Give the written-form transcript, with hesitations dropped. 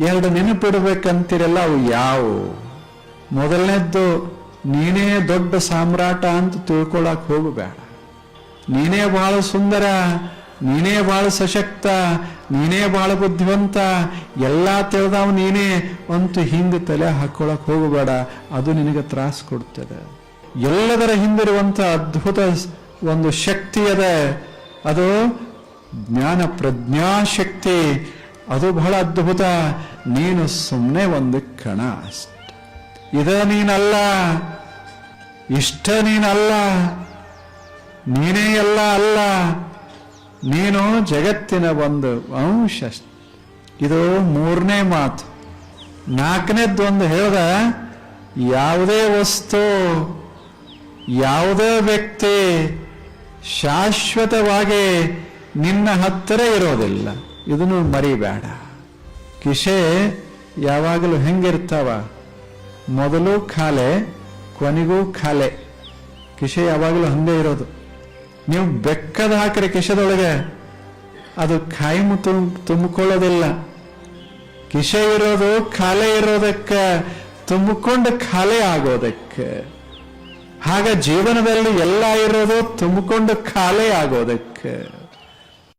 ಎರಡು ನೆನಪಿಡ್ಬೇಕಂತೀರಲ್ಲ, ಅವು ಯಾವುವು? ಮೊದಲನೇದ್ದು, ನೀನೇ ದೊಡ್ಡ ಸಾಮ್ರಾಟ ಅಂತ ತಿಳ್ಕೊಳಕ್ ಹೋಗಬೇಡ. ನೀನೇ ಬಹಳ ಸುಂದರ, ನೀನೇ ಬಹಳ ಸಶಕ್ತ, ನೀನೇ ಬಹಳ ಬುದ್ಧಿವಂತ, ಎಲ್ಲ ತಿಳಿದವ್ ನೀನೇ ಅಂತೂ ಹಿಂದೆ ತಲೆ ಹಾಕೊಳಕ್ ಹೋಗಬೇಡ. ಅದು ನಿನಗೆ ತ್ರಾಸ ಕೊಡ್ತದೆ. ಎಲ್ಲದರ ಹಿಂದಿರುವಂತ ಅದ್ಭುತ ಒಂದು ಶಕ್ತಿ ಅದ, ಅದು ಜ್ಞಾನ ಪ್ರಜ್ಞಾಶಕ್ತಿ. ಅದು ಬಹಳ ಅದ್ಭುತ. ನೀನು ಸುಮ್ಮನೆ ಒಂದು ಕಣ ಅಷ್ಟೆ. ಇದ ನೀನಲ್ಲ, ಇಷ್ಟ ನೀನಲ್ಲ, ನೀನೇ ಎಲ್ಲ ಅಲ್ಲ, ನೀನು ಜಗತ್ತಿನ ಒಂದು ಅಂಶ. ಇದು ಮೂರನೇ ಮಾತು. ನಾಲ್ಕನೇದ್ದು ಒಂದು ಹೇಳ್ದ, ಯಾವುದೇ ವಸ್ತು, ಯಾವುದೇ ವ್ಯಕ್ತಿ ಶಾಶ್ವತವಾಗಿ ನಿನ್ನ ಹತ್ತಿರ ಇರೋದಿಲ್ಲ. ಇದನ್ನು ಮರಿಬೇಡ. ಕಿಸೆ ಯಾವಾಗಲೂ ಹೆಂಗಿರ್ತಾವ? ಮೊದಲು ಖಾಲೆ, ಕೊನೆಗೂ ಖಾಲೆ. ಕಿಸೆ ಯಾವಾಗಲೂ ಹಂಗೆ ಇರೋದು. ನೀವು ಬೆಕ್ಕದ ಹಾಕಿರಿ ಕಿಶೆದೊಳಗೆ, ಅದು ಖಾಯಿ ತುಂಬಿಕೊಳ್ಳೋದಿಲ್ಲ. ಕಿಸೆ ಇರೋದು ಖಾಲೆ ಇರೋದಕ್ಕೆ, ತುಂಬಿಕೊಂಡು ಖಾಲೆ ಆಗೋದಕ್ಕೆ. ಹಾಗ ಜೀವನದಲ್ಲಿ ಎಲ್ಲ ಇರೋದು ತುಂಬಿಕೊಂಡು ಖಾಲೆ ಆಗೋದಕ್ಕೆ.